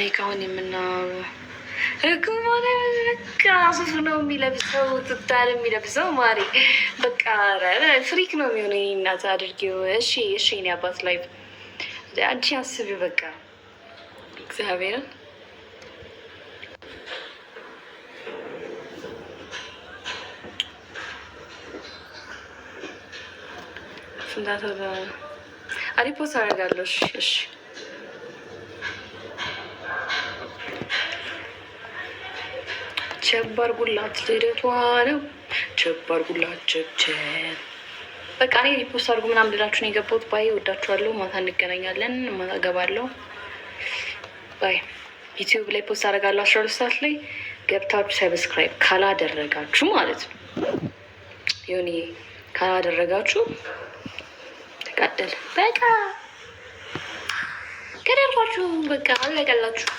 ላይክ አሁን የምናወራው እኮ በቃ ሱፍ ነው የሚለብሰው፣ ትታል የሚለብሰው ማሪ በቃ ፍሪክ ነው የሚሆነው። እናት አድርጌው። እሺ እሺ፣ እኔ አባት ላይ አንቺ አስቢ በቃ እግዚአብሔርን ፍንዳታ አሪፖስ አደርጋለሁ። እሺ እሺ ቸባር ጉላት ልደቷ ነው። ቸባር ጉላት ቸብቸብ በቃ እኔ ሪፖስት አድርጉ ምናምን ልላችሁ ነው የገባሁት። ባይ ወዳችኋለሁ። ማታ እንገናኛለን። ማታ እገባለሁ። ባይ ዩቲዩብ ላይ ፖስት አደርጋለሁ 12 ሰዓት ላይ ገብታችሁ ሰብስክራይብ ካላደረጋችሁ ማለት ነው የሆነ ካላደረጋችሁ ተቃደል በቃ ከደርኳችሁ በቃ አለቀላችሁ።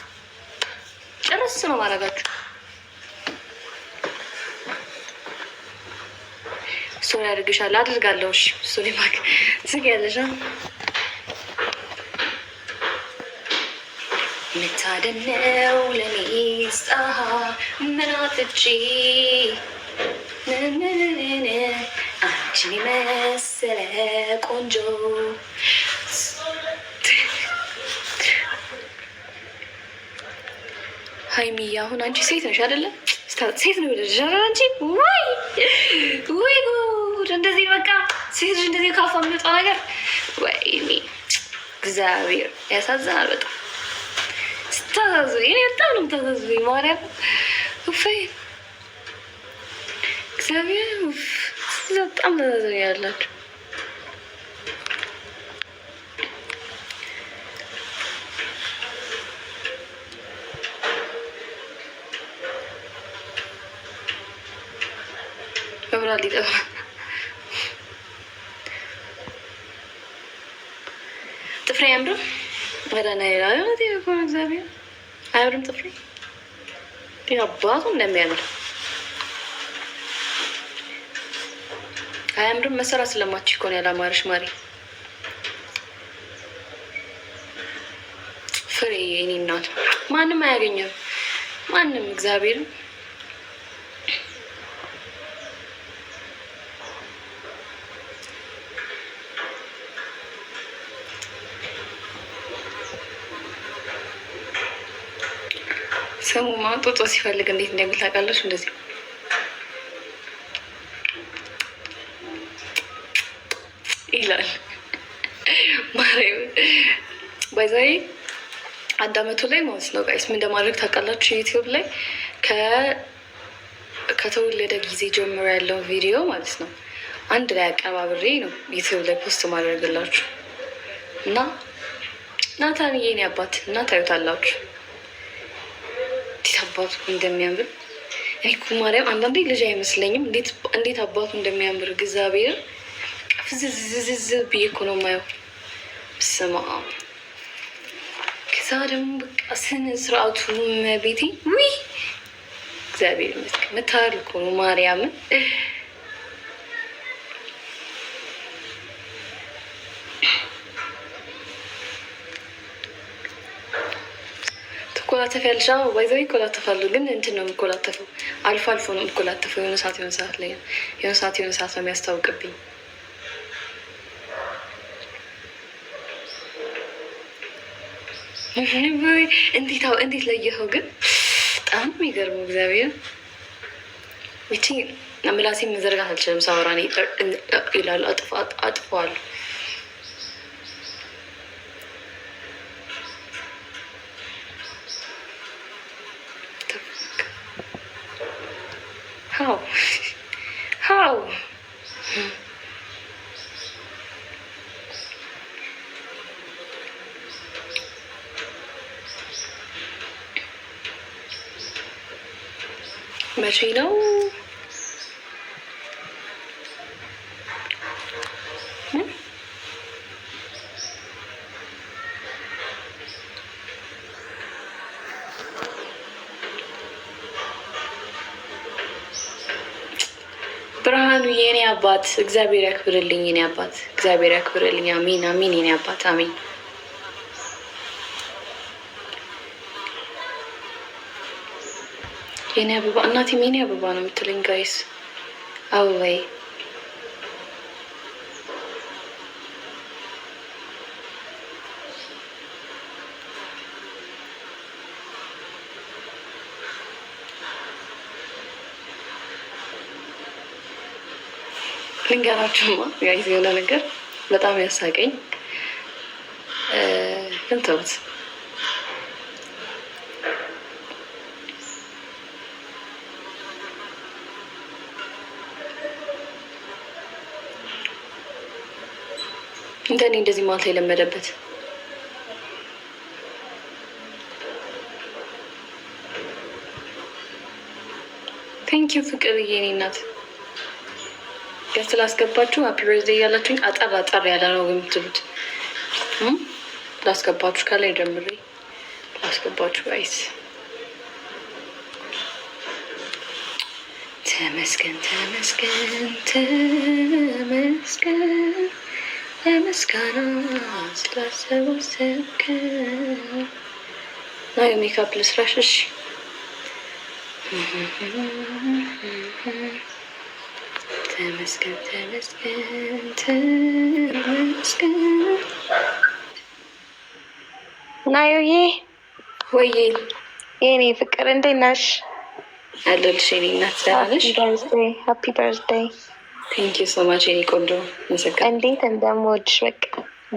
ጭርስ ነው ማድረጋችሁ። ስቶሪ አድርግሻለሁ አድርጋለሁ። እሺ ስቶሪ ማክ ዝግ ያለሽ ምታደነው ለኔስ ምናትቺ አንቺን መሰለ ቆንጆ ሀይሚ አሁን አንቺ ሴት ነሽ አይደለ? ሴት ነው ወደሽ አንቺ ወይ ወይ ጉድ! እንደዚህ በቃ ሴት ልጅ እንደዚህ ካፋ የሚወጣ ነገር ወይኔ እግዚአብሔር ያሳዝናል። በጣም ስታሳዝኝ፣ እኔ በጣም ነው የምታሳዝኝ ማርያም ውይ እግዚአብሔር በጣም ታሳዝኝ ያላችሁ መብራት ሊጠፋ ጥፍሬ አያምርም። ወደና ይላል ሆነ እግዚአብሔር አያምርም ጥፍሬ አባቱ እንደሚያምር አያምርም። መሰራት ስለማች እኮ ነው ያላማረሽ ማሪ ፍሬ የኔ እናት ማንም አያገኘም ማንም እግዚአብሔርን ሰሙ ማጦጦ ሲፈልግ እንዴት እንደሚል ታውቃለች። እንደዚህ ይላል ማርያም ባይዛይ አንድ አመቱ ላይ ማለት ነው ጋይስ ምን እንደማድረግ ታውቃላችሁ? ዩቲዩብ ላይ ከተወለደ ጊዜ ጀምሮ ያለው ቪዲዮ ማለት ነው አንድ ላይ አቀባብሬ ነው ዩቲዩብ ላይ ፖስት ማድረግላችሁ እና ናታን የኔ አባት እና ታዩታላችሁ አባቱ እንደሚያምር። እኔ እኮ ማርያም አንዳንዴ ልጅ አይመስለኝም እንዴት አባቱ እንደሚያምር እግዚአብሔር ፍዝዝዝዝ ብዬ እኮ ነው የማየው። ስማ ከዛ ደግሞ በቃ ስነ ስርዓቱ ቤቴ ውይ እግዚአብሔር ይመስገን ምታል እኮ ነው ማርያምን ኮላተፍ ያልሻ ባይዘው ይኮላተፋሉ፣ ግን እንትን ነው የምኮላተፈው አልፎ አልፎ ነው የምኮላተፈው። የሆነ ሰዓት ላይ የሆነ ሰዓት ነው የሚያስታውቅብኝ። እንዴት ለየኸው ግን በጣም የሚገርመው እግዚአብሔር ይቺ ምላሴ መዘርጋት አልችልም። ሳወራ ይላሉ አጥፈዋለሁ። How? መቼ ነው? ብርሃኑ የኔ አባት እግዚአብሔር ያክብርልኝ። የኔ አባት እግዚአብሔር ያክብርልኝ። አሚን አሚን። የኔ አባት አሚን። የኔ አበባ እናቴም የኔ አበባ ነው የምትለኝ ጋይስ። አበባዬ ልንገራችሁማ ጋይስ የሆነ ነገር በጣም ያሳቀኝ እንተውት። እንደኔ እንደዚህ ማለት የለመደበት ቴንኪዩ ፍቅር የኔ እናት ገስ ስላስገባችሁ ሀፒ በርዝዴ እያላችሁኝ አጠር አጠር ያለ ነው የምትሉት። ላስገባችሁ ከላይ ጀምሬ ላስገባችሁ ጋይስ። ተመስገን ተመስገን ተመስገን ለምስጋና ስላሰባሰብከን ና የሜካፕ ልስራሽ። እሺ ተመስገን ተመስገን ተመስገን። ናዮዬ ወይዬ የኔ ፍቅር እንዴት ነሽ? አለሁልሽ የኔ እናት። ደህና ነሽ? ሃፒ በርዝዴይ። ቴንክ ዩ ሶ ማች የኔ ቆንጆ። መሰከር እንዴት እንደምወድሽ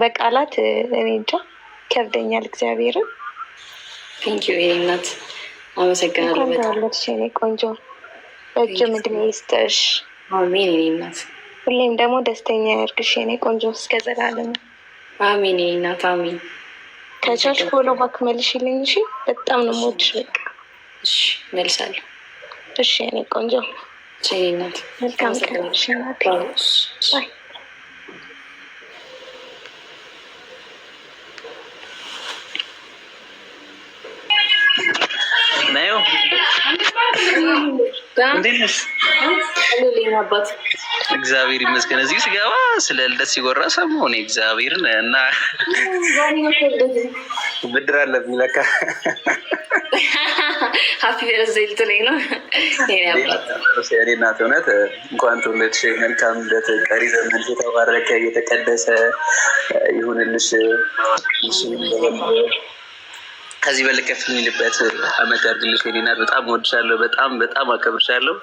በቃላት እኔ እንጃ ከብደኛል። እግዚአብሔርን ቴንክ ዩ የኔ እናት። አመሰግናለሁ በጣም የኔ ቆንጆ። ረጅም እድሜ ይስጥሽ። አሜን የኔ እናት። ሁሌም ደግሞ ደስተኛ ያድርግሽ የኔ ቆንጆ እስከ ዘላለም። አሜን የኔ እናት አሜን። ከቻልሽ ፎሎ ባክ መልሽልኝ እሺ። በጣም ነው የምወድሽ። በቃ እሺ መልሳለሁ። እሺ የኔ ቆንጆ። እሺ የኔ እናት። መልካም ቀን። እሺ እናቴ ባይ። ናዮ አባት እግዚአብሔር ይመስገን። እዚህ ስገባ ስለ ልደት ሲጎራ ሰማሁ እኔ እግዚአብሔርን እና ብድር አለብኝ ለካ። ሀፒ በርዝዴይ ልትለኝ ነው የኔ አባት። የኔ እናት እውነት እንኳን ተወለድሽ። መልካም ልደት። ቀሪ ዘመን የተባረከ የተቀደሰ ይሁንልሽ። ከዚህ በላይ ከፍ የሚልበት አመት ያድርግልሽ የኔ እናት። በጣም እወድሻለሁ። በጣም በጣም አከብርሻለሁ።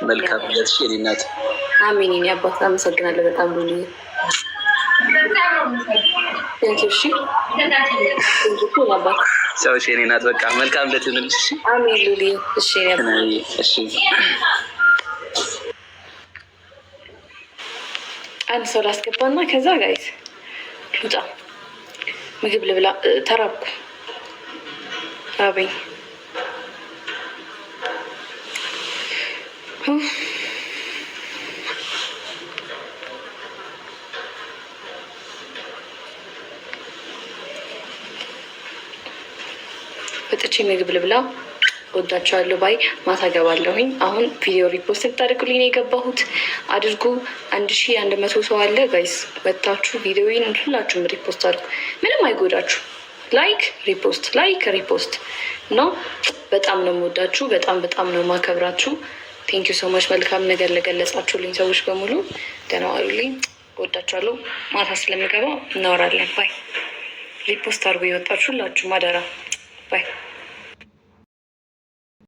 መልካም ልደትሽ የኔ እናት። አሜን የኔ አባት። አመሰግናለሁ በጣም ሉሊ። ሰዎች የኔ እናት በቃ መልካም ልደት ይሁንልሽ። አሜን ሉሊ። እሺ እሺ። አንድ ሰው ላስገባና ከዛ ጋይስ ልውጣ። ምግብ ልብላ። ተራብኩ ራበኝ። ወጥቼ ምግብ ልብላ። ወዳቸዋለሁ ባይ። ማታ ገባለሁኝ። አሁን ቪዲዮ ሪፖስት ልታደርጉልኝ ነው የገባሁት። አድርጉ። 1100 ሰው አለ ጋይስ። ወጥታችሁ ቪዲዮውን ሁላችሁም ሪፖስት አድርጉ። ምንም አይጎዳችሁ። ላይክ ሪፖስት፣ ላይክ ሪፖስት ነው። በጣም ነው የምወዳችሁ። በጣም በጣም ነው የማከብራችሁ። ቴንኪዩ ሶ ማች። መልካም ነገር ለገለጻችሁልኝ ሰዎች በሙሉ ደህና ዋሉልኝ። ወዳችኋለሁ። ማታ ስለምገባ እናወራለን። ባይ። ሪፖስት አድርጉ የወጣችሁ ሁላችሁ ማደራ። ባይ